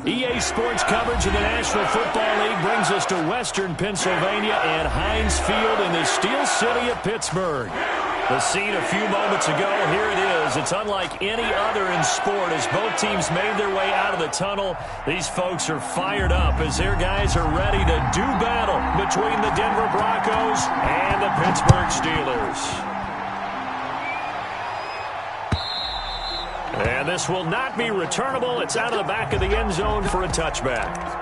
EA Sports coverage of the National Football League brings us to Western Pennsylvania and Heinz Field in the Steel City of Pittsburgh. The scene a few moments ago, here it is. It's unlike any other in sport as both teams made their way out of the tunnel. These folks are fired up as their guys are ready to do battle between the Denver Broncos and the Pittsburgh Steelers. And this will not be returnable. It's out of the back of the end zone for a touchback.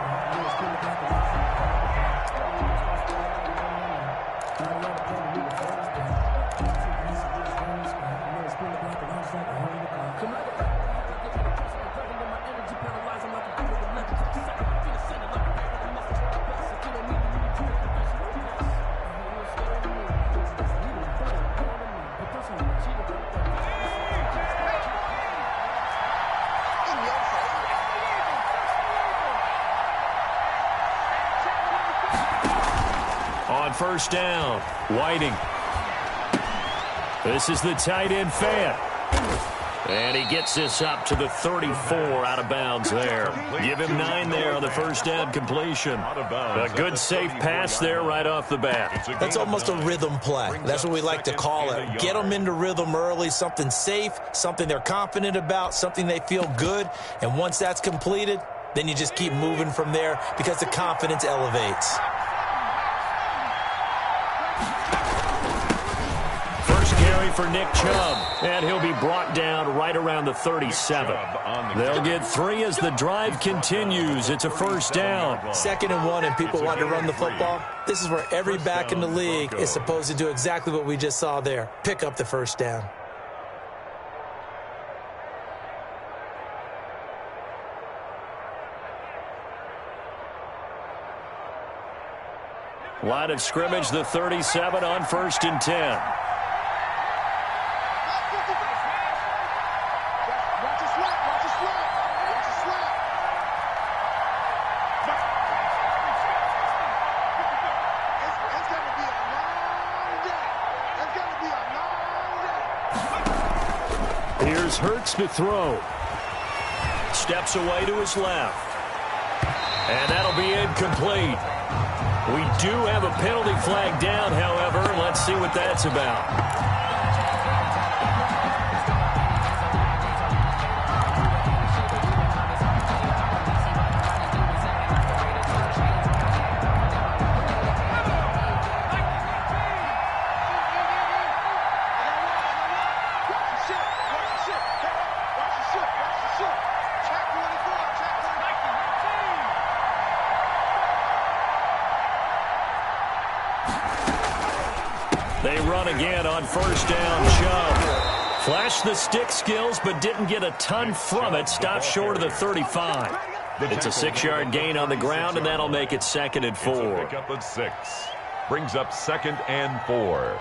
First down, Whiting. This is the tight end fan. And he gets this up to the 34 out of bounds there. Give him 9 there on the first down completion. A good safe pass there right off the bat. That's almost a rhythm play. That's what we like to call it. Get them into rhythm early, something safe, something they're confident about, something they feel good. And once that's completed, then you just keep moving from there because the confidence elevates. For Nick Chubb, and he'll be brought down right around the 37. They'll get 3 as the drive continues. It's a first down. 2nd and 1, and people want to run the football. This is where every back in the league is supposed to do exactly what we just saw there. Pick up the first down. Line of scrimmage, the 37 on 1st and 10. Hurts to throw. Steps away to his left. And that'll be incomplete. We do have a penalty flag down, however. Let's see what that's about. They run again on first down. Chubb flashed the stick skills but didn't get a ton from it. Stopped short of the 35. It's a 6-yard gain on the ground, and that'll make it 2nd and 4. It's a pickup of 6. Brings up 2nd and 4.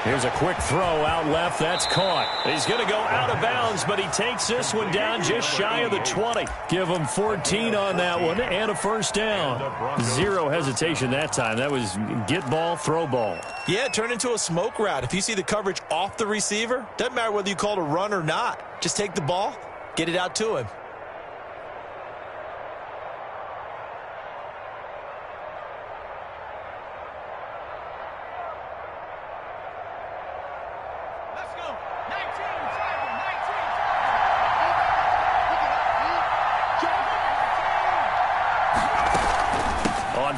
Here's a quick throw out left. That's caught. He's going to go out of bounds, but he takes this one down just shy of the 20. Give him 14 on that one and a first down. 0 hesitation that time. That was get ball, throw ball. Yeah, turn into a smoke route. If you see the coverage off the receiver, doesn't matter whether you call it a run or not. Just take the ball, get it out to him.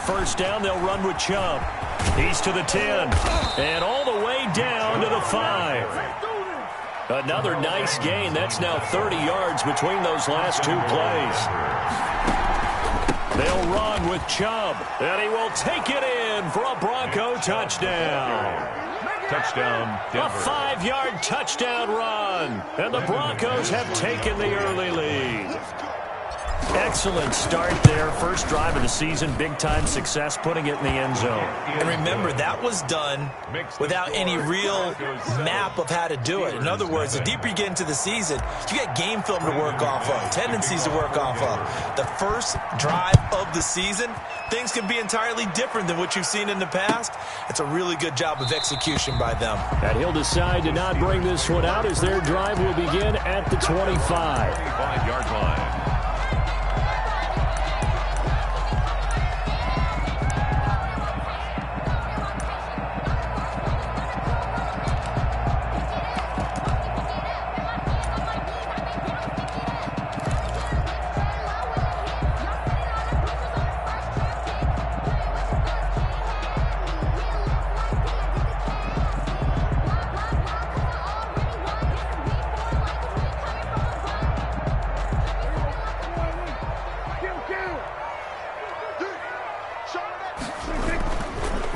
First down, they'll run with Chubb. He's to the 10, and all the way down to the 5. Another nice gain. That's now 30 yards between those last 2 plays. They'll run with Chubb, and he will take it in for a Bronco touchdown. Touchdown, Denver. A 5-yard touchdown run, and the Broncos have taken the early lead. Excellent start there. First drive of the season, big-time success, putting it in the end zone. And remember, that was done without any real map of how to do it. In other words, the deeper you get into the season, you got game film to work off of, tendencies to work off of. The first drive of the season, things can be entirely different than what you've seen in the past. It's a really good job of execution by them. And he'll decide to not bring this one out as their drive will begin at the 25. 25-yard line.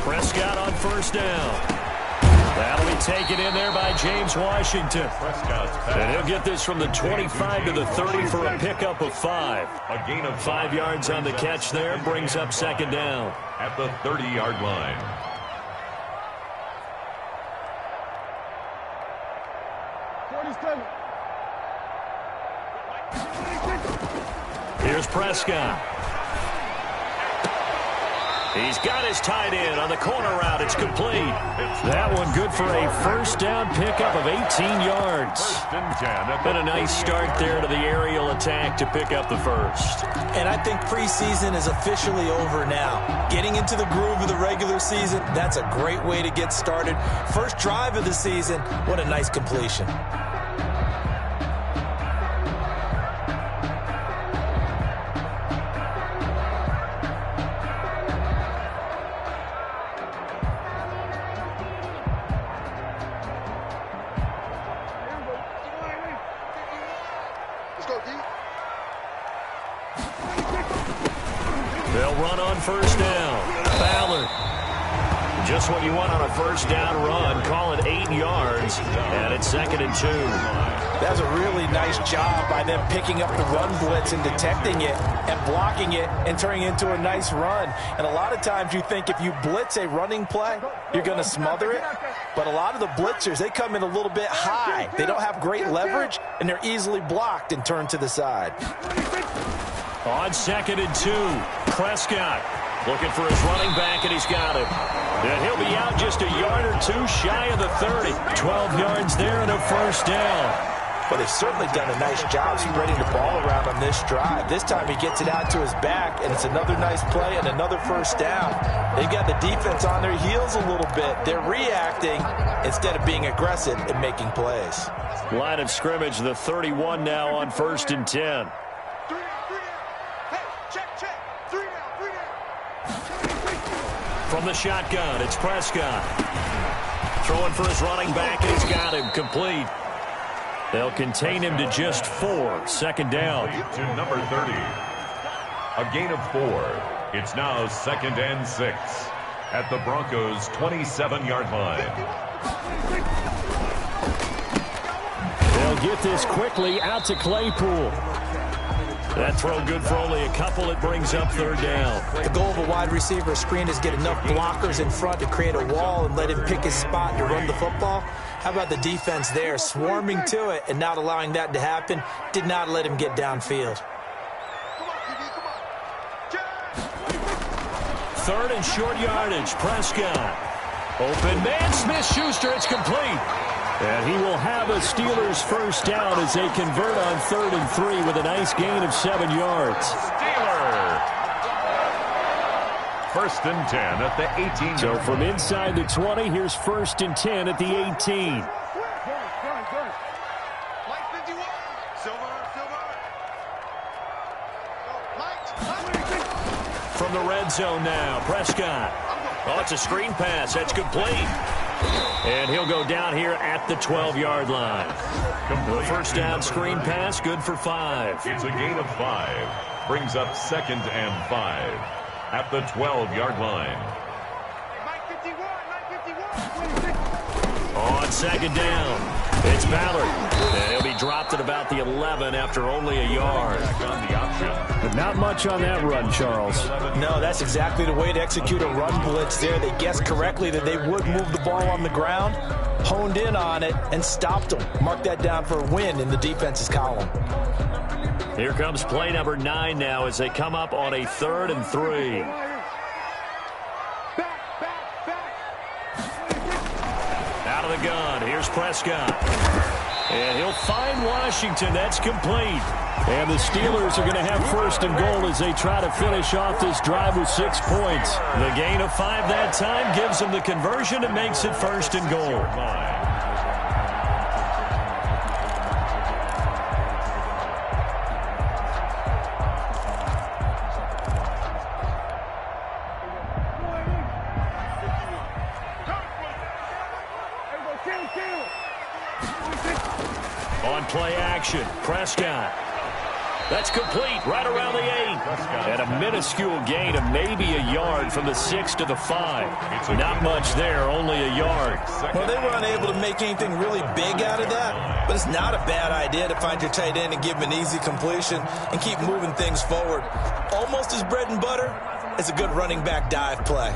Prescott on first down. That'll be taken in there by James Washington. And he'll get this from the 25 to the 30 for a pickup of 5. A gain of 5 yards on the catch there, brings up second down. At the 30-yard line. Here's Prescott. He's got his tight end on the corner route. It's complete. That one good for a first down pickup of 18 yards. Been a nice start there to the aerial attack to pick up the first. And I think preseason is officially over now. Getting into the groove of the regular season, that's a great way to get started. First drive of the season, what a nice completion. They'll run on first down. Ballard. Just what you want on a first down run. Call it 8 yards. And it's 2nd and 2. That's a really nice job by them picking up the run blitz and detecting it and blocking it and turning it into a nice run. And a lot of times you think if you blitz a running play, you're going to smother it. But a lot of the blitzers, they come in a little bit high. They don't have great leverage, and they're easily blocked and turned to the side. On 2nd and 2, Prescott looking for his running back, and he's got him. And he'll be out just a yard or two shy of the 30. 12 yards there and a first down. But they've certainly done a nice job spreading the ball around on this drive. This time he gets it out to his back, and it's another nice play and another first down. They've got the defense on their heels a little bit. They're reacting instead of being aggressive and making plays. Line of scrimmage, the 31 now on 1st and 10. From the shotgun, it's Prescott. Throwing for his running back, and he's got him complete. They'll contain him to just 4. 2nd down. To number 30. A gain of 4. It's now 2nd and 6. At the Broncos' 27-yard line. They'll get this quickly out to Claypool. That throw good for only a couple. It brings up 3rd down. The goal of a wide receiver screen is get enough blockers in front to create a wall and let him pick his spot to run the football. How about the defense there, swarming to it and not allowing that to happen? Did not let him get downfield. 3rd and short yardage. Prescott. Open man, Smith-Schuster. It's complete. And he will have a Steelers first down as they convert on 3rd and 3 with a nice gain of 7 yards. Steelers. 1st and 10 at the 18. So from inside the 20, here's 1st and 10 at the 18. From the red zone now, Prescott. Oh, it's a screen pass. That's complete. And he'll go down here at the 12-yard line. The first down screen pass, good for 5. It's a gain of 5. Brings up 2nd and 5. At the 12-yard line. On 2nd down. It's Ballard. And he'll be dropped at about the 11 after only a yard. But not much on that run, Charles. No, that's exactly the way to execute a run blitz there. They guessed correctly that they would move the ball on the ground, honed in on it, and stopped them. Mark that down for a win in the defense's column. Here comes play number 9 now as they come up on a 3rd and 3. Out of the gun, here's Prescott. And he'll find Washington. That's complete. And the Steelers are going to have 1st and goal as they try to finish off this drive with 6 points. The gain of 5 that time gives them the conversion and makes it 1st and goal. On play action, Prescott. That's complete right around the 8. And a minuscule gain of maybe a yard from the 6 to the 5. Not much there, only a yard. Well, they were unable to make anything really big out of that, but it's not a bad idea to find your tight end and give him an easy completion and keep moving things forward. Almost as bread and butter as a good running back dive play.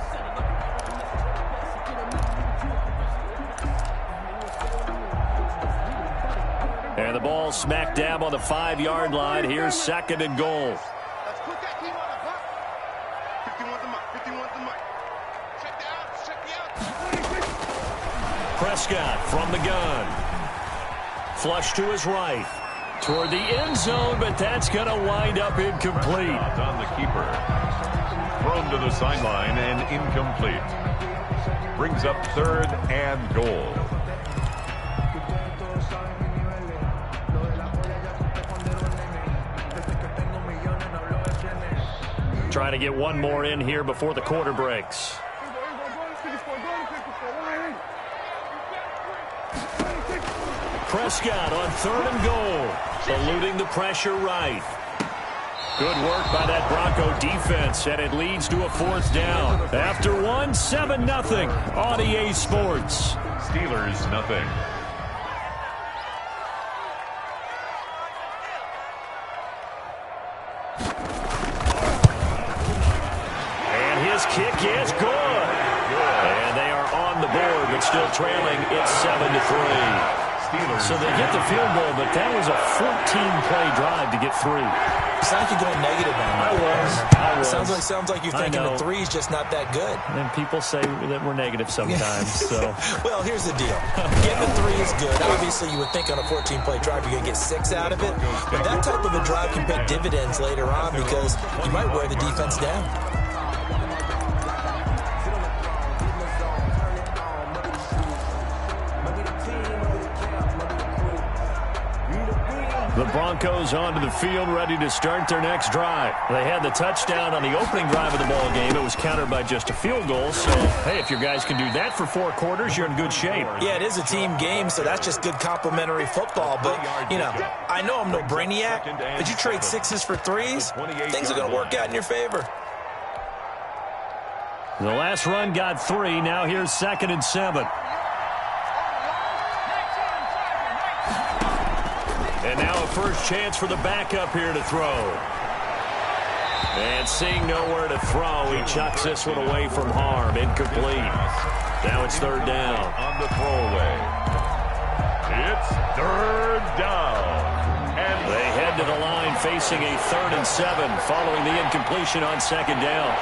And the ball smack dab on the 5-yard line. Here's 2nd and goal. Let's put that team on the clock. 51's the mark. 51's the mark. Check the outs. Check the outs. Prescott from the gun. Flush to his right. Toward the end zone, but that's going to wind up incomplete. On the keeper. Thrown to the sideline and incomplete. Brings up 3rd and goal. Trying to get one more in here before the quarter breaks. Prescott on 3rd and goal. Eluding the pressure right. Good work by that Bronco defense, and it leads to a 4th down. After 1, 7-0 on EA Sports. Steelers nothing. Kick is good. And they are on the board, but still trailing. It's 7-3. So they get the field goal, but that was a 14-play drive to get 3. It's like you're going negative on I was. Sounds like you're thinking the 3's just not that good. And people say that we're negative sometimes. So, well, here's the deal. Getting the 3 is good. Obviously, you would think on a 14-play drive you're going to get 6 out of it. But that type of a drive can pay dividends later on because you might wear the defense down. the Broncos onto the field, ready to start their next drive. They had the touchdown on the opening drive of the ball game. It was countered by just a field goal. So, hey, if your guys can do that for 4 quarters, you're in good shape. Yeah, it is a team game, so that's just good complimentary football. But, you know, I know I'm no brainiac, but you trade 6s for 3s, things are going to work out in your favor. The last run got 3. Now here's 2nd and 7. And now a first chance for the backup here to throw. And seeing nowhere to throw, he chucks this one away from harm. Incomplete. Now it's 3rd down. On the throwaway. It's 3rd down. And they head to the line facing a 3rd and 7 following the incompletion on 2nd down.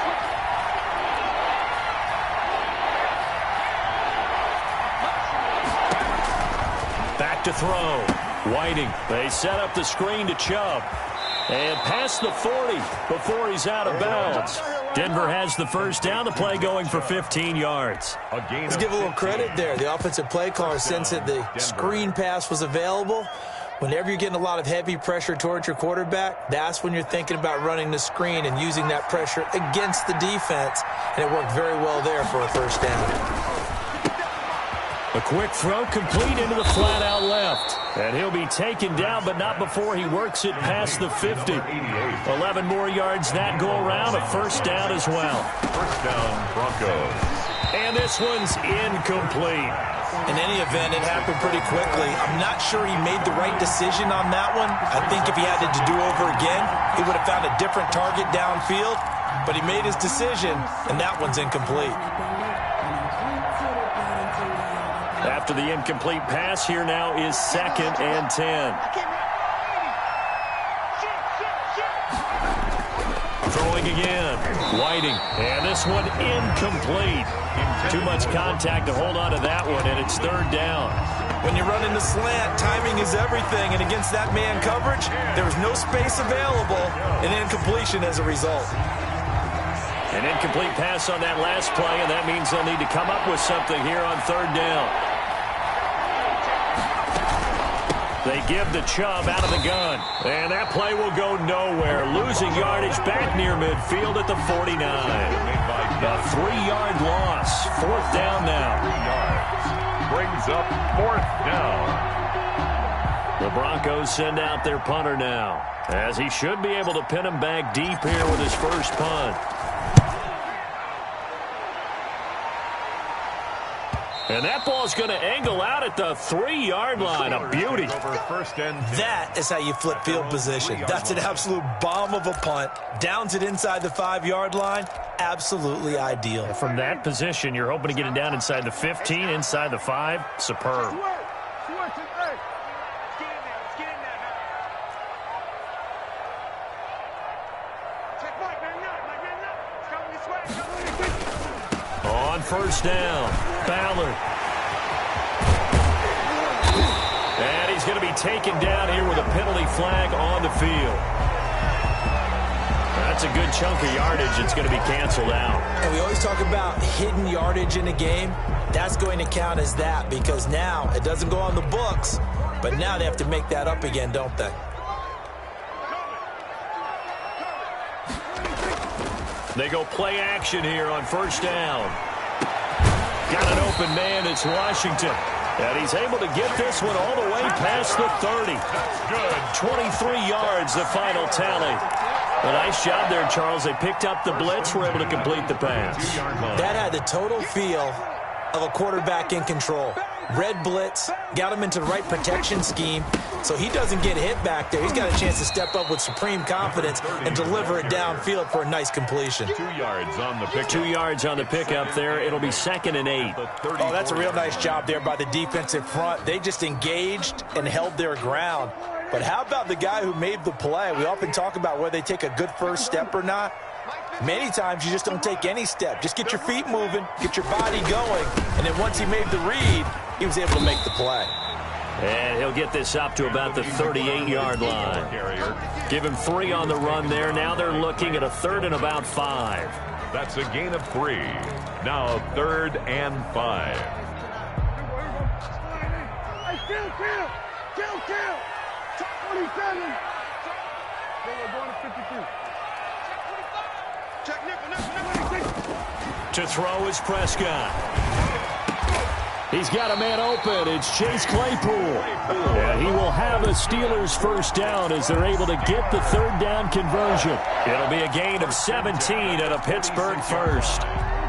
Back to throw. Whiting. They set up the screen to Chubb. And past the 40 before he's out of bounds. Denver has the first down. The play going for 15 yards. Let's give a little credit there. The offensive play caller sensed that the screen pass was available. Whenever you're getting a lot of heavy pressure towards your quarterback, that's when you're thinking about running the screen and using that pressure against the defense. And it worked very well there for a first down. A quick throw complete into the flat out left. And he'll be taken down, but not before he works it past the 50. 11 more yards that go around. A first down as well. First down, Broncos. And this one's incomplete. In any event, it happened pretty quickly. I'm not sure he made the right decision on that one. I think if he had it to do over again, he would have found a different target downfield. But he made his decision, and that one's incomplete. After the incomplete pass, here now is 2nd and 10. Throwing again. Whiting. And this one incomplete. Too much contact to hold on to that one, and it's 3rd down. When you run in the slant, timing is everything, and against that man coverage, there was no space available, and incompletion as a result. An incomplete pass on that last play, and that means they'll need to come up with something here on 3rd down. They give the Chubb out of the gun, and that play will go nowhere. Losing yardage back near midfield at the 49. A 3-yard loss. 4th down now. 3 yards. Brings up 4th down. The Broncos send out their punter now, as he should be able to pin him back deep here with his first punt. And that ball's going to angle out at the 3-yard line. A beauty. That is how you flip field position. That's an absolute bomb of a punt. Downs it inside the 5-yard line. Absolutely ideal. From that position, you're hoping to get it down inside the 15, inside the 5. Superb. On 1st down, Ballard. And he's going to be taken down here with a penalty flag on the field. That's a good chunk of yardage. It's going to be canceled out. And we always talk about hidden yardage in a game. That's going to count as that because now it doesn't go on the books, but now they have to make that up again, don't they? They go play action here on 1st down. Got an open man. It's Washington. And he's able to get this one all the way past the 30. Good. 23 yards, the final tally. A nice job there, Charles. They picked up the blitz, were able to complete the pass. That had the total feel of a quarterback in control. Red blitz, got him into the right protection scheme, so he doesn't get hit back there. He's got a chance to step up with supreme confidence and deliver it downfield for a nice completion. 2 yards on the pickup. 2 yards on the pickup there. It'll be 2nd and 8. Oh, that's a real nice job there by the defensive front. They just engaged and held their ground. But how about the guy who made the play? We often talk about whether they take a good first step or not. Many times you just don't take any step. Just get your feet moving, get your body going, and then once he made the read, he was able to make the play. And he'll get this up to about the 38-yard line. Give him 3 on the run there. Now they're looking at a 3rd and about 5. That's a gain of 3. Now 3rd and 5. Kill. Top 27. We're going to 52. Check nickel. To throw is Prescott. He's got a man open. It's Chase Claypool. And he will have a Steelers first down as they're able to get the 3rd down conversion. It'll be a gain of 17 and a Pittsburgh first.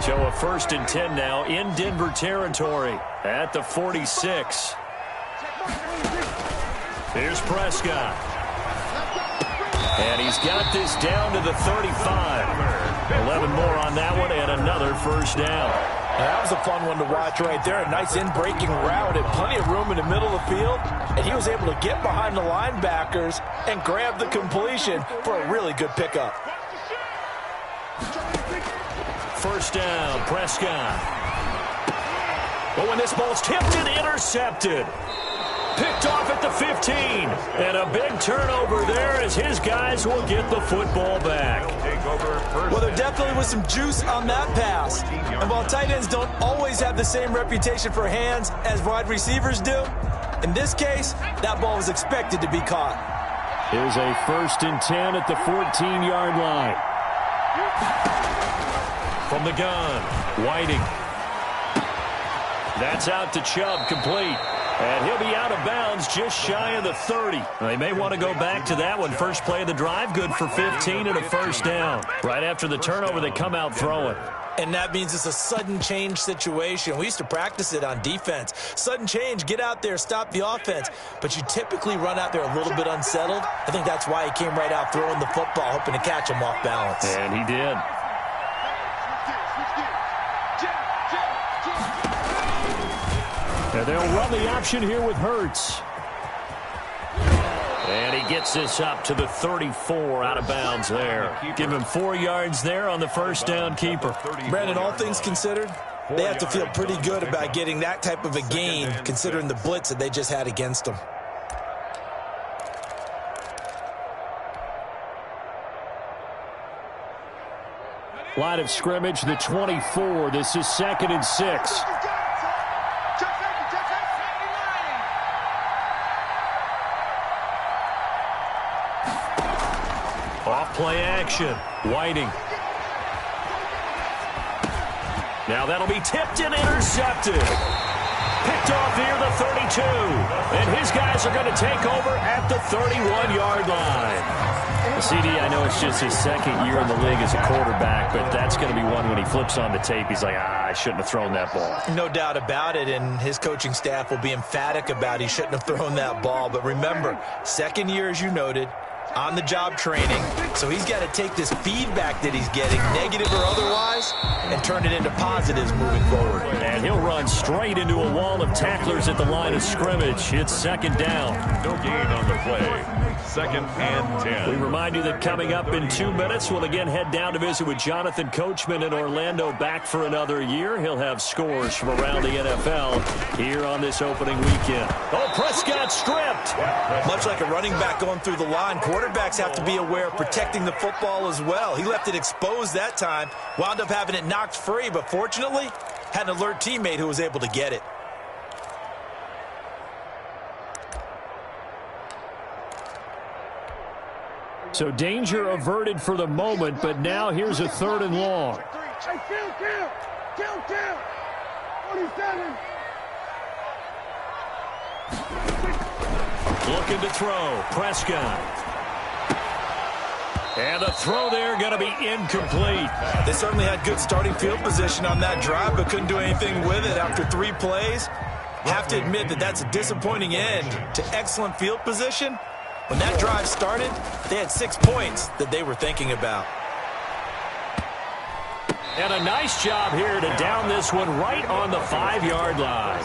So a 1st and 10 now in Denver territory at the 46. Here's Prescott. And he's got this down to the 35. 11 more on that one and another first down. And that was a fun one to watch right there. A nice in-breaking route and plenty of room in the middle of the field. And he was able to get behind the linebackers and grab the completion for a really good pickup. First down, Prescott. But when this ball's tipped and intercepted. Picked off at the 15. And a big turnover there as his guys will get the football back. Well, there definitely was some juice on that pass. And while tight ends don't always have the same reputation for hands as wide receivers do, in this case, that ball was expected to be caught. Here's a 1st and 10 at the 14-yard line. From the gun, Whiting. That's out to Chubb, complete. And he'll be out of bounds just shy of the 30. They may want to go back to that one. First play of the drive, good for 15 and a first down. Right after the turnover, they come out throwing. And that means it's a sudden change situation. We used to practice it on defense. Sudden change, get out there, stop the offense. But you typically run out there a little bit unsettled. I think that's why he came right out throwing the football, hoping to catch him off balance. And he did. And they'll run the option here with Hurts. And he gets this up to the 34 out of bounds there. Give him 4 yards there on the first down keeper. Brandon, all things considered, they have to feel pretty good about getting that type of a gain considering the blitz that they just had against them. Line of scrimmage, the 24. This is 2nd and 6. Off play action. Whiting. Now that'll be tipped and intercepted. Picked off near the 32. And his guys are going to take over at the 31-yard line. CD, I know it's just his 2nd year in the league as a quarterback, but that's going to be one when he flips on the tape. He's like, I shouldn't have thrown that ball. No doubt about it, and his coaching staff will be emphatic about he shouldn't have thrown that ball. But remember, 2nd year, as you noted, on-the-job training. So he's got to take this feedback that he's getting, negative or otherwise, and turn it into positives moving forward. And he'll run straight into a wall of tacklers at the line of scrimmage. It's 2nd down. No gain on the play. 2nd and 10. We remind you that coming up in 2 minutes, we'll again head down to visit with Jonathan Coachman in Orlando, back for another year. He'll have scores from around the NFL here on this opening weekend. Oh, Prescott stripped. Much like a running back going through the line, quarterbacks have to be aware of protecting the football as well. He left it exposed that time, wound up having it knocked free, but fortunately, had an alert teammate who was able to get it. So danger averted for the moment, but now here's a 3rd and long. Hey, kill. 47. Looking to throw. Prescott. And the throw there going to be incomplete. They certainly had good starting field position on that drive, but couldn't do anything with it after 3 plays. Have to admit that that's a disappointing end to excellent field position. When that drive started, they had 6 points that they were thinking about. And a nice job here to down this one right on the 5-yard line.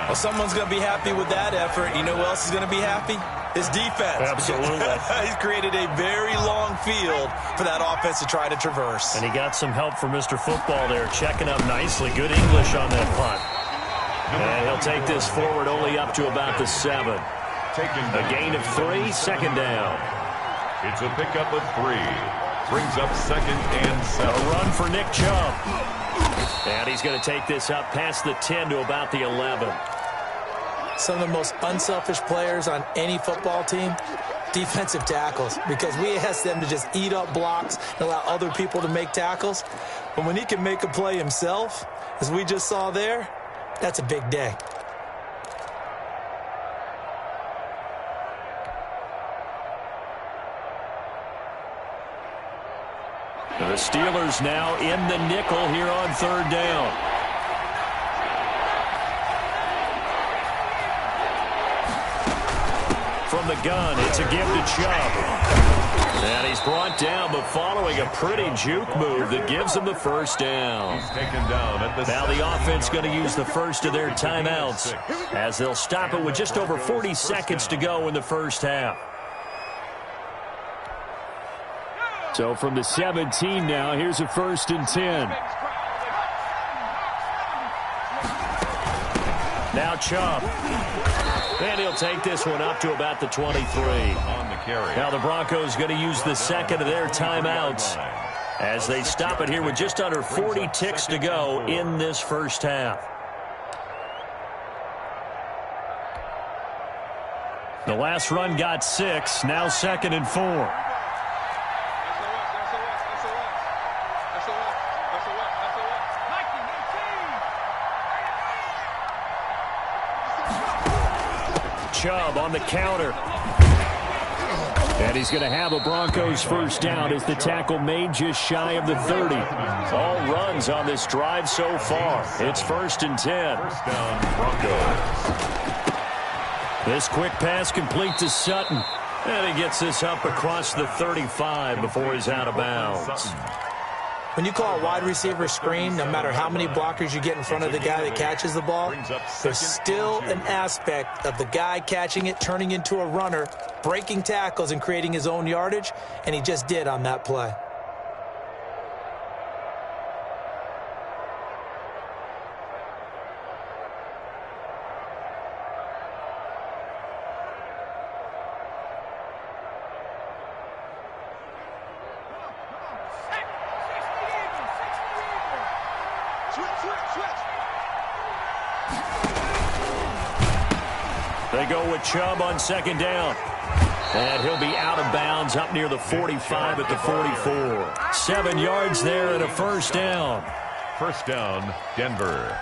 Well, someone's going to be happy with that effort. You know who else is going to be happy? His defense. Absolutely. He's created a very long field for that offense to try to traverse. And he got some help from Mr. Football there, checking up nicely. Good English on that punt. And he'll take this forward only up to about the 7. A gain of 3, 2nd down. It's a pickup of 3. Brings up 2nd and 7. A run for Nick Chubb. And he's going to take this up past the 10 to about the 11. Some of the most unselfish players on any football team, defensive tackles, because we ask them to just eat up blocks and allow other people to make tackles. But when he can make a play himself, as we just saw there, that's a big day. The Steelers now in the nickel here on 3rd down. From the gun, it's a give to Chubb. And he's brought down, but following a pretty juke move that gives him the 1st down. He's taken down at the now the offense going to use the first of their timeouts as they'll stop it with just over 40 seconds to go in the 1st half. So from the 17 now, here's a 1st and 10. Now Chubb. And he'll take this one up to about the 23. On the carry. Now the Broncos going to use the 2nd of their timeouts as they stop it here with just under 40 ticks to go in this 1st half. The last run got 6, now 2nd and 4. Chubb on the counter. And he's going to have a Broncos first down as the tackle made just shy of the 30. All runs on this drive so far. It's 1st and 10. First down, Broncos. This quick pass complete to Sutton. And he gets this up across the 35 before he's out of bounds. When you call a wide receiver screen, no matter how many blockers you get in front of the guy that catches the ball, there's still an aspect of the guy catching it, turning into a runner, breaking tackles and creating his own yardage, and he just did on that play. They go with Chubb on 2nd down. And he'll be out of bounds up near the 45 at the 44. 7 yards there and a first down. First down, Denver.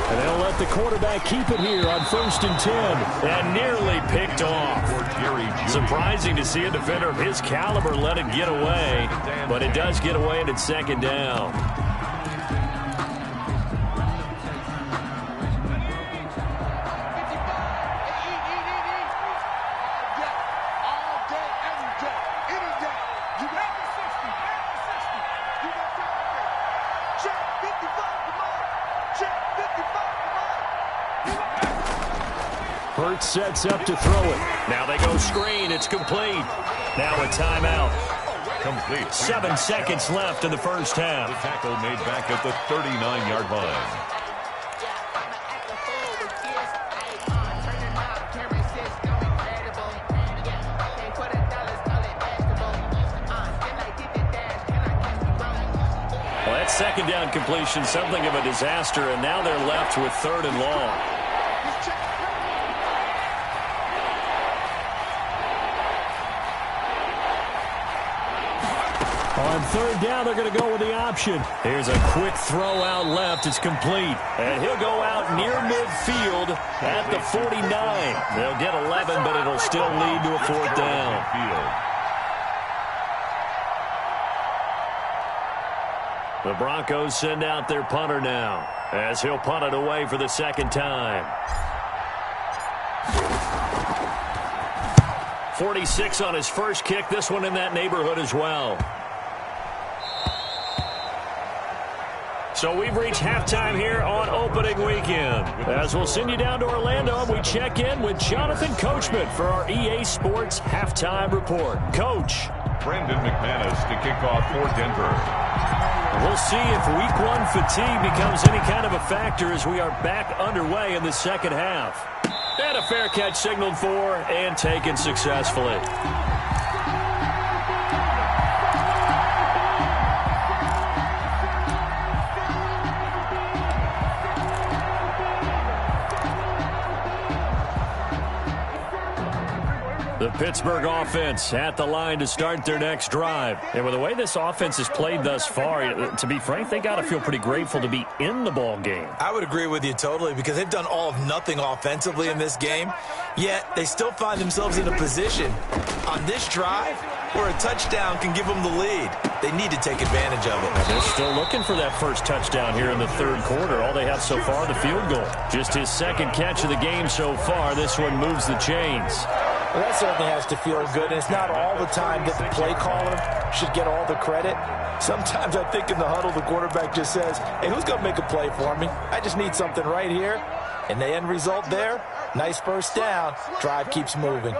And they'll let the quarterback keep it here on 1st and 10. And nearly picked off. Surprising to see a defender of his caliber let it get away. But it does get away and it's 2nd down. Hurts sets up to throw it. Now they go screen. It's complete. Now a timeout. Complete. 7 seconds left in the first half. The tackle made back at the 39-yard line. Well, that 2nd down completion, something of a disaster, and now they're left with 3rd and long. On 3rd down, they're going to go with the option. Here's a quick throw out left. It's complete. And he'll go out near midfield at the 49. They'll get 11, but it'll still lead to a 4th down. The Broncos send out their punter now, as he'll punt it away for the 2nd time. 46 on his first kick. This one in that neighborhood as well. So we've reached halftime here on opening weekend. As we'll send you down to Orlando, and we check in with Jonathan Coachman for our EA Sports Halftime Report. Coach. Brandon McManus to kick off for Denver. We'll see if Week 1 fatigue becomes any kind of a factor as we are back underway in the 2nd half. And a fair catch signaled for and taken successfully. The Pittsburgh offense at the line to start their next drive. And with the way this offense has played thus far, to be frank, they got to feel pretty grateful to be in the ball game. I would agree with you totally because they've done all of nothing offensively in this game, yet they still find themselves in a position on this drive where a touchdown can give them the lead. They need to take advantage of it. They're still looking for that first touchdown here in the 3rd quarter. All they have so far, the field goal. Just his 2nd catch of the game so far. This one moves the chains. Well, that certainly has to feel good, and it's not all the time that the play caller should get all the credit. Sometimes I think in the huddle, the quarterback just says, hey, who's going to make a play for me? I just need something right here. And the end result there, nice first down. Drive keeps moving.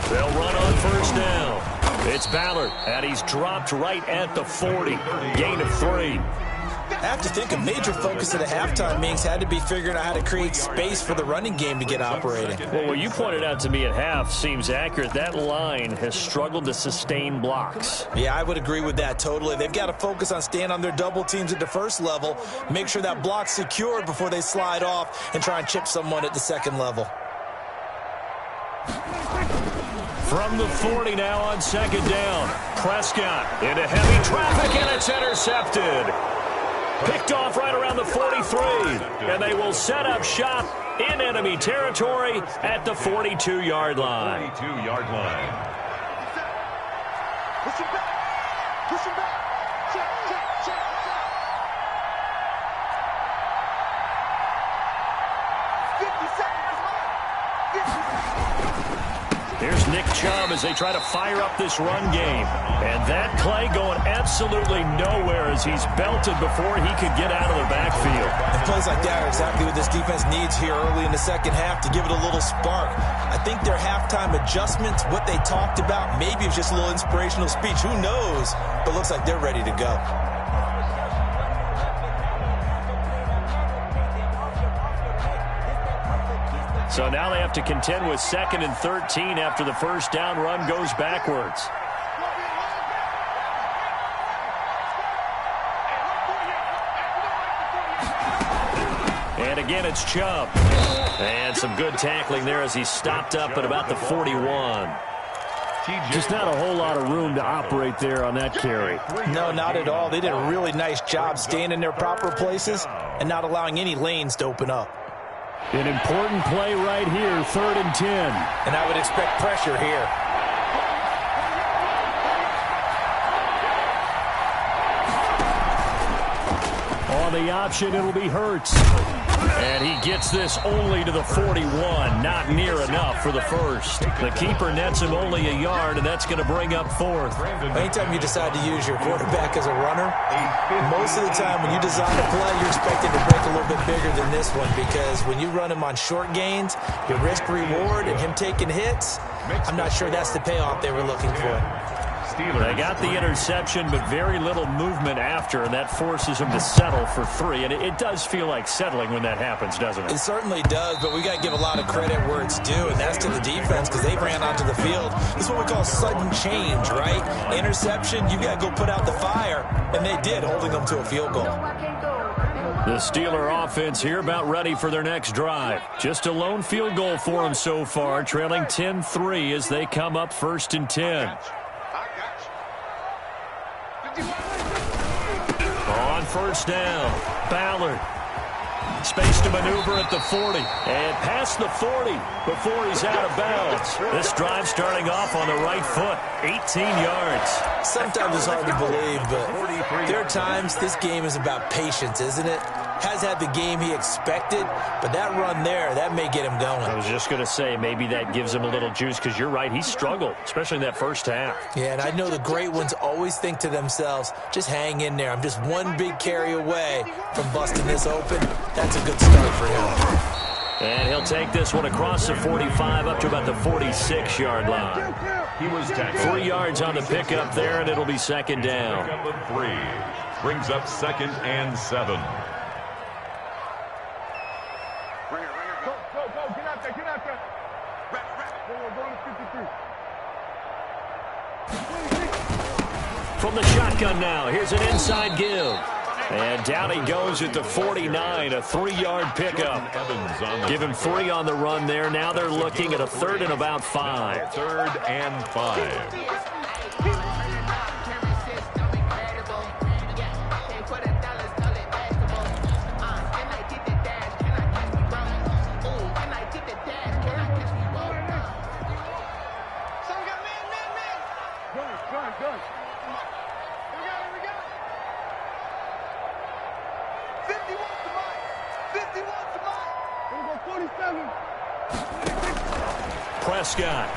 They'll run on 1st down. It's Ballard, and he's dropped right at the 40. Gain of 3. I have to think a major focus of the halftime meetings had to be figuring out how to create space for the running game to get operating. Well, what you pointed out to me at half seems accurate. That line has struggled to sustain blocks. Yeah, I would agree with that totally. They've got to focus on staying on their double teams at the first level, make sure that block's secured before they slide off and try and chip someone at the second level. From the 40 now on second down. Prescott into heavy traffic, and it's intercepted. Picked off right around the 43, and they will set up shop in enemy territory at the 42-yard line. 42-yard line. Push him back. Push him back. Check. 50 seconds. 50 seconds. Here's Nick Chubb as they try to fire up this run game. And that play going absolutely nowhere as he's belted before he could get out of the backfield. And plays like that are exactly what this defense needs here early in the second half to give it a little spark. I think their halftime adjustments, what they talked about, maybe it's just a little inspirational speech. Who knows? But looks like they're ready to go. So now they have to contend with 2nd and 13 after the first down run goes backwards. And again, it's Chubb. And some good tackling there as he stopped up at about the 41. Just not a whole lot of room to operate there on that carry. No, not at all. They did a really nice job staying in their proper places and not allowing any lanes to open up. An important play right here, 3rd and 10. And I would expect pressure here. On the option, it'll be Hurts. And he gets this only to the 41. Not near enough for the first. The keeper nets him only a yard, and that's going to bring up 4th. Anytime you decide to use your quarterback as a runner, most of the time when you design a play, you're expected to break a little bit bigger than this one, because when you run him on short gains, your risk-reward and him taking hits, I'm not sure that's the payoff they were looking for. They got the interception, but very little movement after, and that forces them to settle for 3. And it does feel like settling when that happens, doesn't it? It certainly does, but we got to give a lot of credit where it's due, and that's to the defense, because they ran onto the field. This is what we call sudden change, right? Interception, you got to go put out the fire, and they did, holding them to a field goal. The Steeler offense here about ready for their next drive. Just a lone field goal for them so far, trailing 10-3 as they come up 1st and 10. On first down, Ballard. Space to maneuver at the 40. And past the 40 before he's out of bounds. This drive starting off on the right foot. 18 yards. Sometimes it's hard to believe, but there are times this game is about patience, isn't it? Has had the game he expected, but that run there, that may get him going. I was just going to say, maybe that gives him a little juice, because you're right, he struggled, especially in that first half. Yeah, and I know the great ones always think to themselves, just hang in there. I'm just one big carry away from busting this open. That's a good start for him. And he'll take this one across the 45 up to about the 46-yard line. He was tackled. 3 yards on the pickup there, and it'll be 2nd down. Pickup of 3. Brings up 2nd and 7. From the shotgun now, here's an inside give. And down he goes at the 49, a 3-yard pickup. Give him 3 on the run there. Now they're looking at a 3rd and about 5. 3rd and 5. Prescott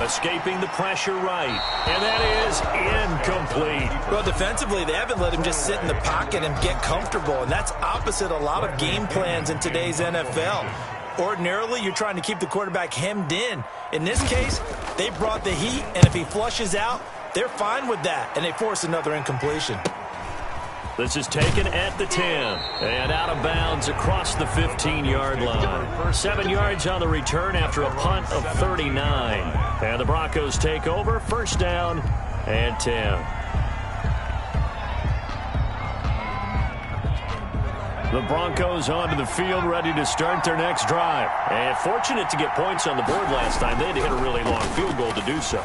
escaping the pressure right, and that is incomplete. Well, defensively, they haven't let him just sit in the pocket and get comfortable, and that's opposite a lot of game plans in today's NFL. Ordinarily, you're trying to keep the quarterback hemmed in. In this case, they brought the heat, and if he flushes out, they're fine with that, and they force another incompletion. This is taken at the 10 and out of bounds across the 15-yard line. 7 yards on the return after a punt of 39. And the Broncos take over, first down and 10. The Broncos onto the field, ready to start their next drive. And fortunate to get points on the board last time. They had to hit a really long field goal to do so.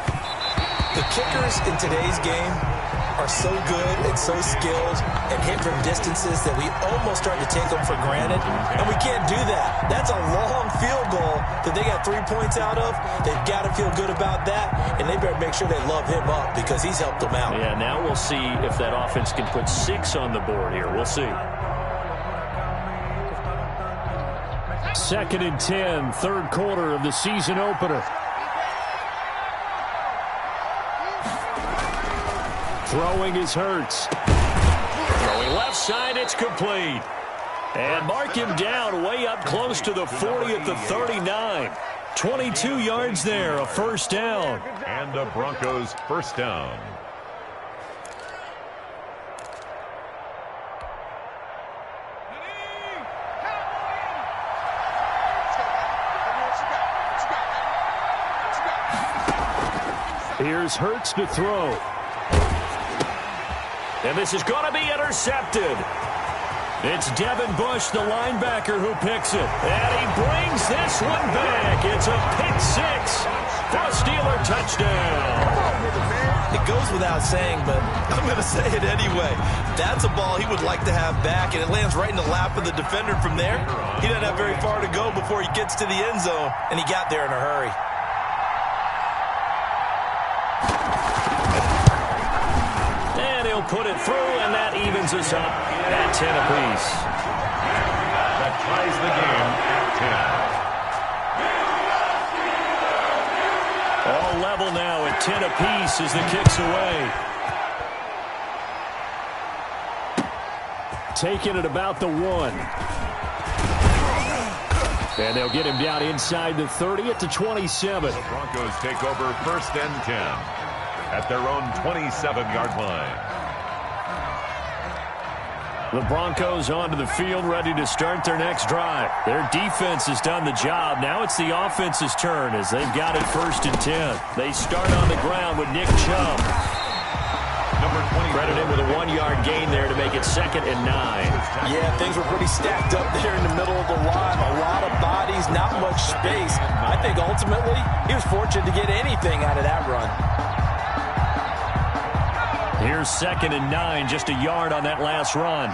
The kickers in today's game are so good and so skilled and hit from distances that we almost start to take them for granted. And we can't do that. That's a long field goal that they got 3 points out of. They've got to feel good about that, and they better make sure they love him up because he's helped them out. Yeah, now we'll see if that offense can put 6 on the board here. We'll see. 2nd and 10, third quarter of the season opener. Throwing is Hurts. Throwing left side, it's complete. And mark him down way up close to the 40 at the 39. 22 yards there, a first down. And the Broncos first down. Here's Hurts to throw. And this is going to be intercepted. It's Devin Bush, the linebacker, who picks it. And he brings this one back. It's a pick 6 for a Steeler touchdown. It goes without saying, but I'm going to say it anyway. That's a ball he would like to have back, and it lands right in the lap of the defender from there. He doesn't have very far to go before he gets to the end zone, and he got there in a hurry. Put it through, and that evens us up at 10 apiece. That ties the game at 10. All level now at 10 apiece as the kick's away. Taking it about the 1. And they'll get him down inside the 30 at the 27. The Broncos take over first and 10 at their own 27-yard line. The Broncos onto the field, ready to start their next drive. Their defense has done the job. Now it's the offense's turn as they've got it first and 10. They start on the ground with Nick Chubb. Number 20. Credit him with a 1-yard gain there to make it 2nd and 9. Yeah, things were pretty stacked up there in the middle of the line. A lot of bodies, not much space. I think ultimately he was fortunate to get anything out of that run. Here's 2nd and 9, just a yard on that last run.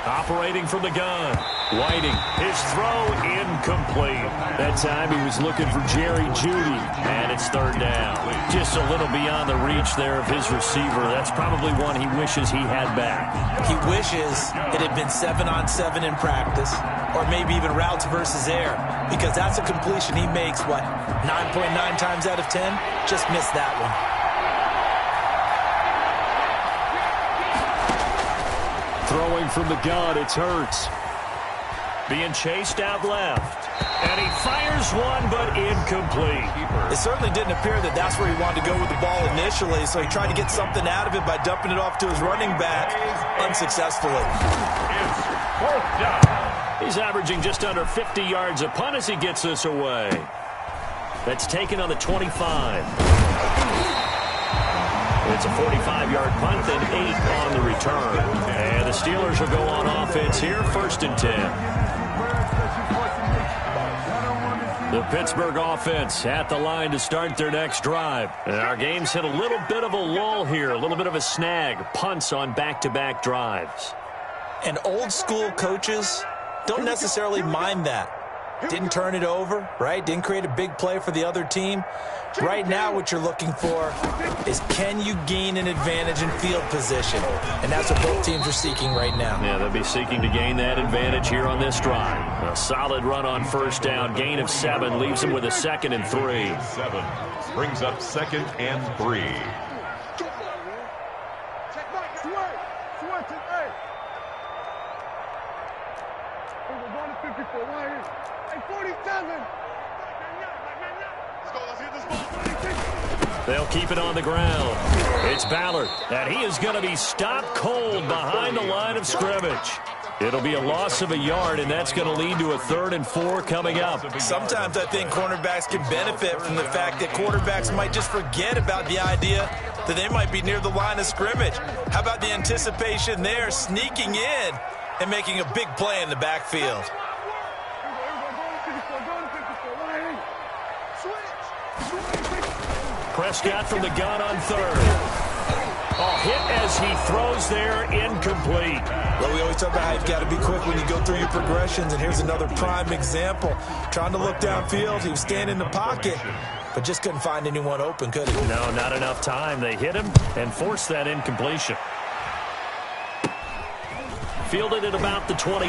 Operating from the gun. Whiting, his throw incomplete. That time he was looking for Jerry Jeudy, and it's 3rd down. Just a little beyond the reach there of his receiver. That's probably one he wishes he had back. He wishes it had been 7-on-7 in practice, or maybe even routes versus air, because that's a completion he makes, 9.9 times out of 10? Just missed that one. Throwing from the gun, it's Hurts. Being chased out left. And he fires one, but incomplete. It certainly didn't appear that that's where he wanted to go with the ball initially, so he tried to get something out of it by dumping it off to his running back unsuccessfully. It's 4th down. He's averaging just under 50 yards a punt as he gets this away. That's taken on the 25. It's a 45-yard punt, then 8 on the return. And the Steelers will go on offense here, 1st and 10. The Pittsburgh offense at the line to start their next drive. And our game's hit a little bit of a lull here, a little bit of a snag. Punts on back-to-back drives. And old-school coaches don't necessarily mind that. Didn't turn it over, right? Didn't create a big play for the other team. Right now what you're looking for is, can you gain an advantage in field position? And that's what both teams are seeking right now. Yeah, they'll be seeking to gain that advantage here on this drive. A solid run on first down. Gain of 7 leaves them with a 2nd and 3. 7 brings up 2nd and 3. Let's go. Let's hit this ball. They'll keep it on the ground. It's Ballard, and he is going to be stopped cold behind the line of scrimmage. It'll be a loss of a yard, and that's going to lead to a 3rd and 4 coming up. Sometimes I think cornerbacks can benefit from the fact that quarterbacks might just forget about the idea that they might be near the line of scrimmage. How about the anticipation there, sneaking in and making a big play in the backfield? Prescott from the gun on 3rd. Oh, hit as he throws there, incomplete. Well, we always talk about how you've got to be quick when you go through your progressions, and here's another prime example. Trying to look downfield, he was standing in the pocket, but just couldn't find anyone open, could he? No, not enough time. They hit him and forced that incompletion. Fielded at about the 28.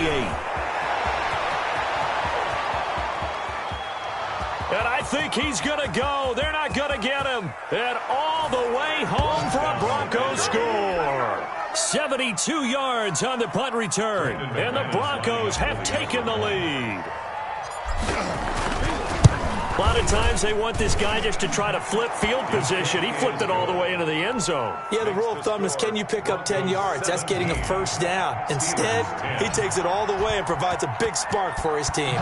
And I think he's going to go. They're not going to get him. And all the way home for a Broncos score. 72 yards on the punt return. And the Broncos have taken the lead. A lot of times they want this guy just to try to flip field position. He flipped it all the way into the end zone. Yeah, the rule of thumb is, can you pick up 10 yards? That's getting a first down. Instead, he takes it all the way and provides a big spark for his team.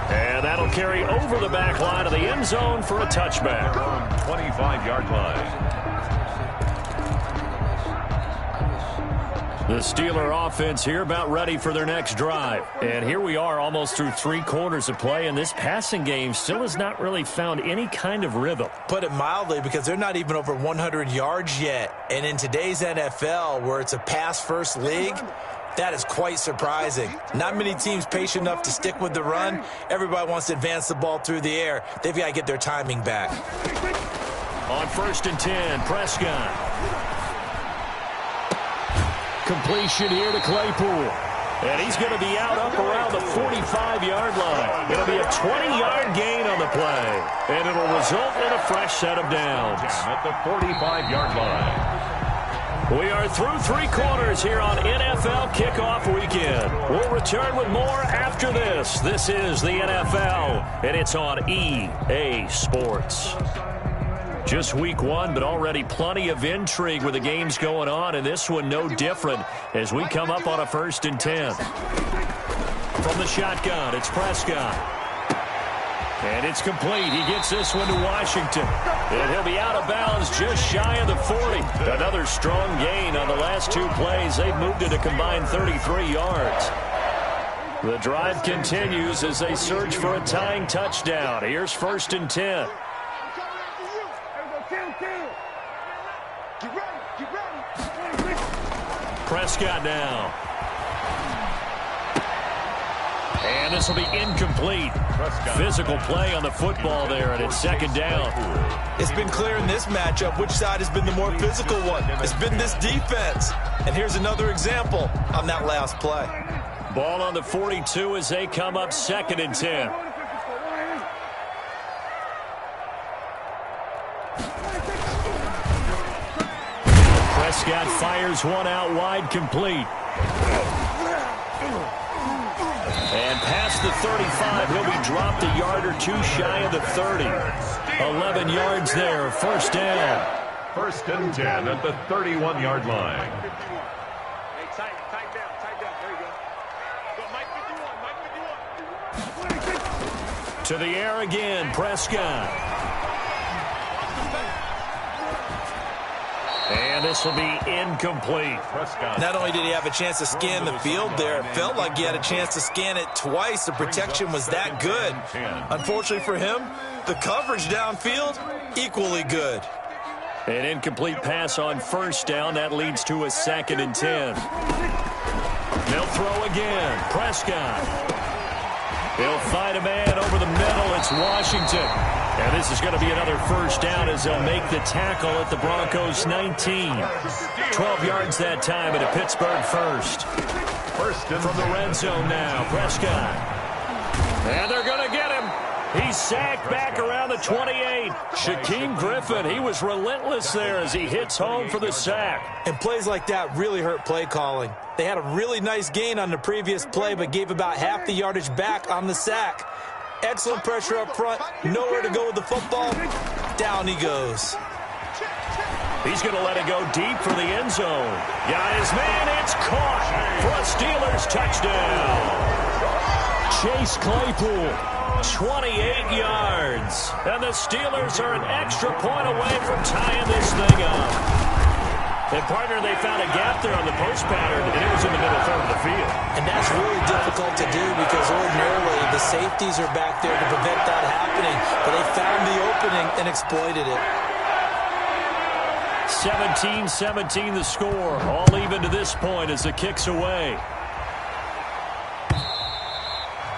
And that'll carry over the back line of the end zone for a touchback. 25-yard line. The Steeler offense here about ready for their next drive. And here we are almost through 3 quarters of play, and this passing game still has not really found any kind of rhythm. Put it mildly, because they're not even over 100 yards yet. And in today's NFL, where it's a pass-first league, that is quite surprising. Not many teams patient enough to stick with the run. Everybody wants to advance the ball through the air. They've got to get their timing back. On 1st and 10, Prescott. Completion here to Claypool. And he's going to be out up around the 45-yard line. It'll be a 20-yard gain on the play. And it'll result in a fresh set of downs. At the 45-yard line. We are through 3 quarters here on NFL Kickoff Weekend. We'll return with more after this. This is the NFL, and it's on EA Sports. Just week 1, but already plenty of intrigue with the games going on, and this one no different as we come up on a 1st and 10. From the shotgun, it's Prescott. And it's complete. He gets this one to Washington. And he'll be out of bounds just shy of the 40. Another strong gain on the last 2 plays. They've moved it a combined 33 yards. The drive continues as they search for a tying touchdown. Here's 1st and 10. Prescott now. And this will be incomplete. Physical play on the football there, and it's 2nd down. It's been clear in this matchup which side has been the more physical one. It's been this defense. And here's another example on that last play. Ball on the 42 as they come up 2nd and 10. Prescott fires one out wide, complete. And past the 35, he'll be dropped a yard or 2 shy of the 30. 11 yards there, 1st down. 1st and 10 at the 31-yard line. Hey, tight down. There you go. Go, Mike 51. To the air again, Prescott. And this will be incomplete. Prescott. Not only did he have a chance to scan the field there, it felt like he had a chance to scan it twice. The protection was that good. Unfortunately for him, the coverage downfield, equally good. An incomplete pass on 1st down. That leads to a 2nd and 10. They'll throw again. Prescott. He'll find a man over the middle. It's Washington. And this is going to be another 1st down as they'll make the tackle at the Broncos 19. 12 yards that time at a Pittsburgh 1st. First and From the red zone now, Prescott. And they're going to get him. He's sacked back around the 28. Shaquem Griffin, he was relentless there as he hits home for the sack. And plays like that really hurt play calling. They had a really nice gain on the previous play, but gave about half the yardage back on the sack. Excellent pressure up front. Nowhere to go with the football. Down he goes. He's going to let it go deep for the end zone. Got his man. It's caught for a Steelers touchdown. Chase Claypool, 28 yards. And the Steelers are an extra point away from tying this thing up. And, partner, they found a gap there on the post pattern, and it was in the middle third of the field. And that's really difficult to do because ordinarily the safeties are back there to prevent that happening. But they found the opening and exploited it. 17-17 the score. All even to this point as the kick's away.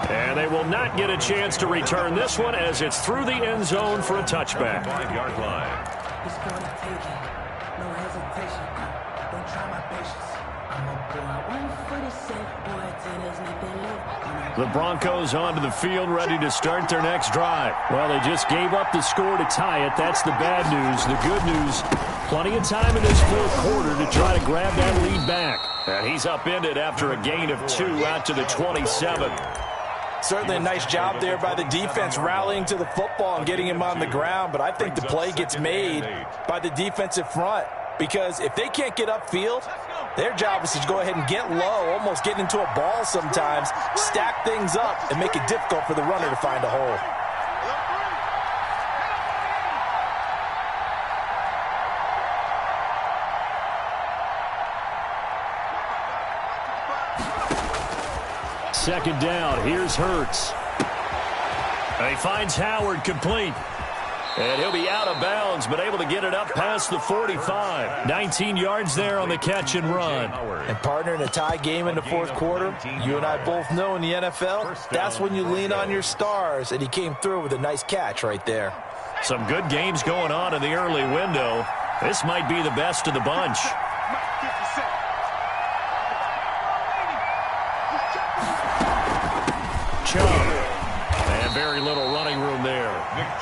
And they will not get a chance to return this one as it's through the end zone for a touchback. 5-yard line. It's gonna take it. No hesitation. Don't try my patience. I'm a boy. 147. Boy, there's nothing left. The Broncos onto the field ready to start their next drive. Well, they just gave up the score to tie it. That's the bad news. The good news, plenty of time in this fourth quarter to try to grab that lead back. And he's upended after a gain of 2 out to the 27. Certainly a nice job there by the defense rallying to the football and getting him on the ground, but I think the play gets made by the defensive front because if they can't get upfield, their job is to go ahead and get low, almost get into a ball sometimes, stack things up, and make it difficult for the runner to find a hole. Second down, here's Hurts. He finds Howard complete. And he'll be out of bounds, but able to get it up past the 45. 19 yards there on the catch and run. And partner, in a tie game in the fourth quarter, you and I both know in the NFL, that's when you lean on your stars, and he came through with a nice catch right there. Some good games going on in the early window. This might be the best of the bunch. Chubb. And very little running room there.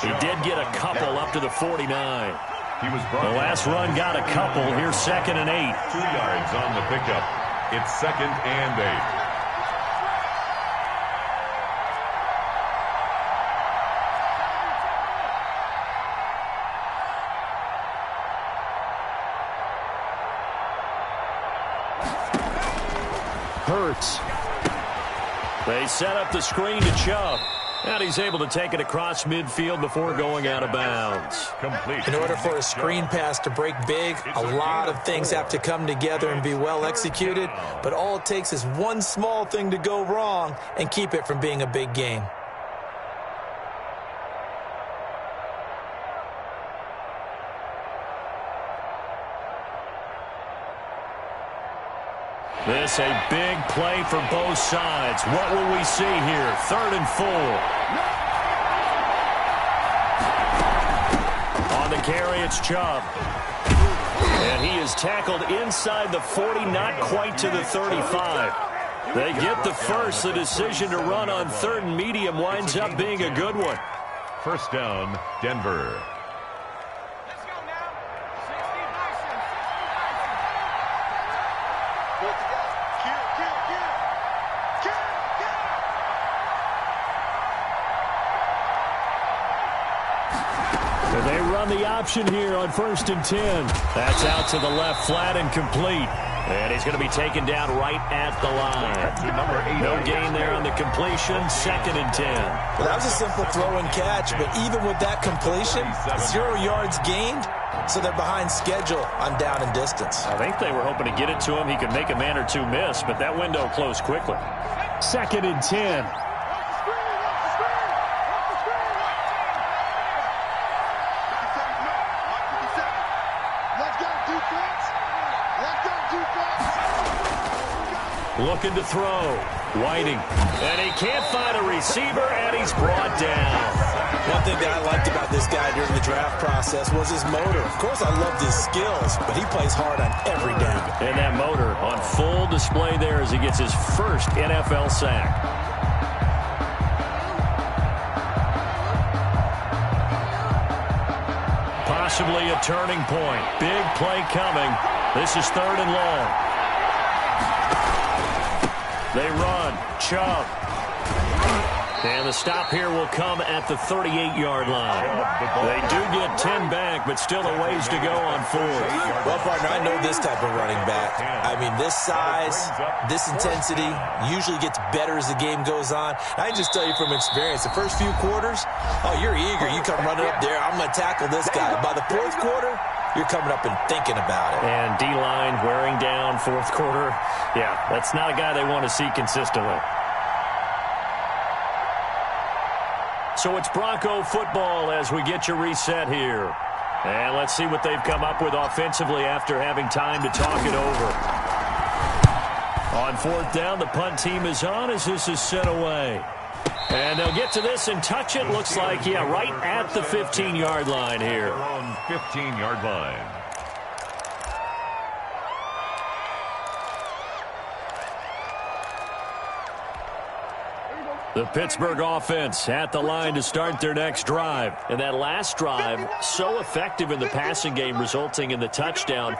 He did get a couple up to the 49. The last run got a couple. Here's 2nd and 8. 2 yards on the pickup. It's 2nd and 8. Hurts. They set up the screen to Chubb. And he's able to take it across midfield before going out of bounds. Complete. In order for a screen pass to break big, a lot of things have to come together and be well executed. But all it takes is one small thing to go wrong and keep it from being a big game. This a big play for both sides. What will we see here? 3rd and 4. On the carry, it's Chubb. And he is tackled inside the 40, not quite to the 35. They get the first. The decision to run on 3rd and medium winds up being a good one. First down, Denver. They run the option here on 1st and 10. That's out to the left flat and complete. And he's going to be taken down right at the line. No gain there on the completion. 2nd and 10. Well, that was a simple throw and catch, but even with that completion, 0 yards gained, so they're behind schedule on down and distance. I think they were hoping to get it to him. He could make a man or two miss, but that window closed quickly. 2nd and 10. Looking to throw. Whiting. And he can't find a receiver, and he's brought down. One thing that I liked about this guy during the draft process was his motor. Of course, I loved his skills, but he plays hard on every down. And that motor on full display there as he gets his first NFL sack. possibly a turning point. Big play coming. This is 3rd and long. They run. Chubb. And the stop here will come at the 38-yard line. They do get 10 back, but still a ways to go on 4th. Well, partner, I know this type of running back. I mean, this size, this intensity usually gets better as the game goes on. I can just tell you from experience, the first few quarters, oh, you're eager. You come running up there, I'm going to tackle this guy. By the 4th quarter, you're coming up and thinking about it. And D-line wearing down 4th quarter. Yeah, that's not a guy they want to see consistently. So it's Bronco football as we get you reset here. And let's see what they've come up with offensively after having time to talk it over. On 4th down, the punt team is on as this is sent away. And they'll get to this and touch it. Looks like, yeah, right at the 15-yard line here. On 15-yard line. The Pittsburgh offense at the line to start their next drive. And that last drive, so effective in the passing game, resulting in the touchdown.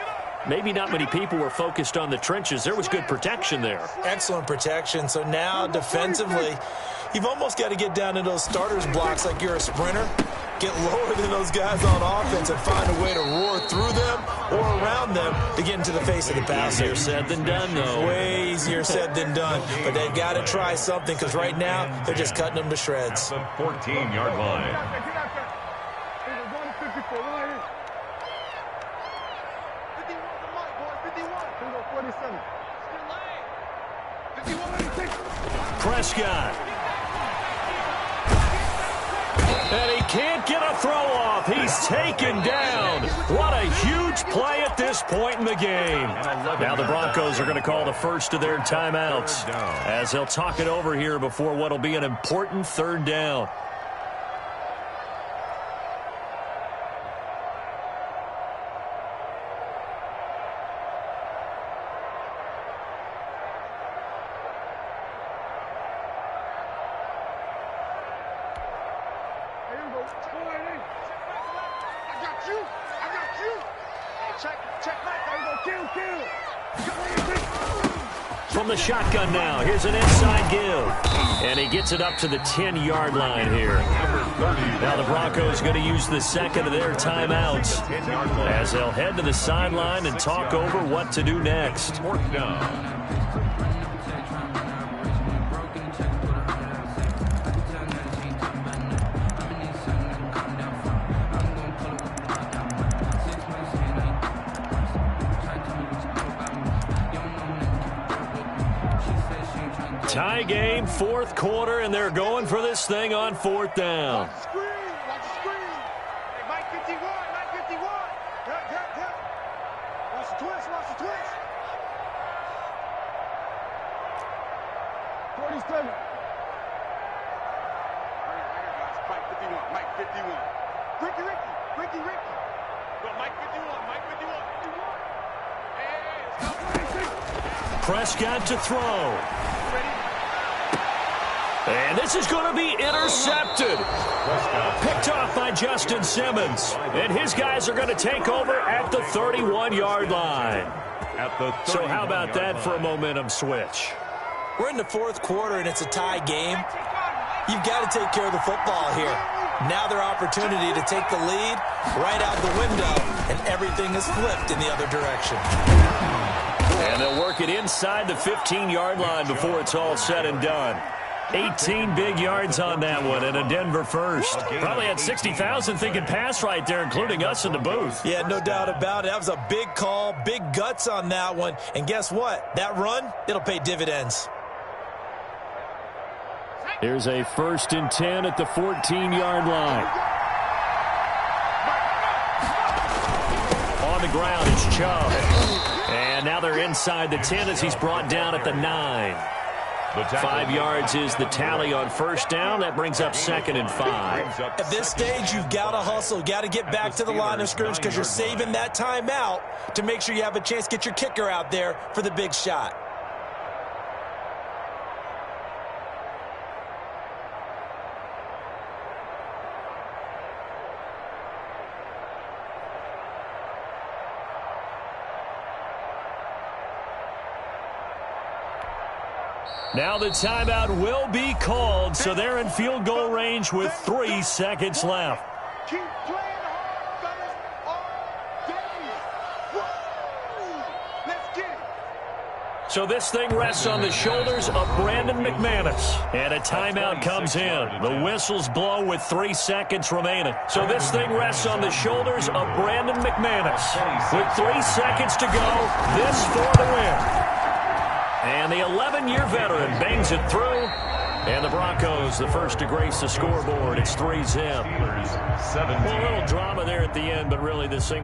Maybe not many people were focused on the trenches. There was good protection there. Excellent protection. So now defensively, you've almost got to get down to those starters blocks like you're a sprinter. Get lower than those guys on offense and find a way to roar through them or around them to get into the face of the passer. Easier said than done, though. Way easier said than done. But they've got to try something because right now they're just cutting them to shreds. The 14-yard line. Prescott. And he can't get a throw off. He's taken down. What a huge play at this point in the game. Now the Broncos are going to call the first of their timeouts as they'll talk it over here before what will be an important 3rd down. From the shotgun now, here's an inside give. And he gets it up to the 10-yard line here. Now the Broncos going to use the second of their timeouts as they'll head to the sideline and talk over what to do next. 4th down. Tie game, 4th quarter, and they're going for this thing on 4th down. Watch the screen. Watch the screen. Hey, Mike 51. Mike 51. Help. Watch the twist. Watch the twist. 47. Right here, guys. Mike 51. Mike 51. Ricky. Go, Mike 51. Mike 51. Hey, let's go. Prescott to throw. Ready? And this is going to be intercepted. Picked off by Justin Simmons. And his guys are going to take over at the 31-yard line. So how about that for a momentum switch? We're in the 4th quarter, and it's a tie game. You've got to take care of the football here. Now their opportunity to take the lead right out the window, and everything is flipped in the other direction. And they'll work it inside the 15-yard line before it's all said and done. 18 big yards on that one, and a Denver first. Probably had 60,000 thinking pass right there, including us in the booth. Yeah, no doubt about it. That was a big call, big guts on that one. And guess what? That run, it'll pay dividends. Here's a 1st and 10 at the 14-yard line. On the ground, it's Chubb. And now they're inside the 10 as he's brought down at the 9. 5 yards is the tally on 1st down. That brings up 2nd and 5. At this stage, you've got to hustle. Got to get back to the line of scrimmage because you're saving that timeout to make sure you have a chance to get your kicker out there for the big shot. Now the timeout will be called, so they're in field goal range with 3 seconds left. Keep playing hard, fellas, all day. Woo! Let's get it. So this thing rests on the shoulders of Brandon McManus. And a timeout comes in. The whistles blow with 3 seconds remaining. So this thing rests on the shoulders of Brandon McManus. With 3 seconds to go, this for the win. And the 11-year veteran bangs it through. And the Broncos, the first to grace the scoreboard. It's 3-zip. Steelers 17. Well, a little drama there at the end, but really this thing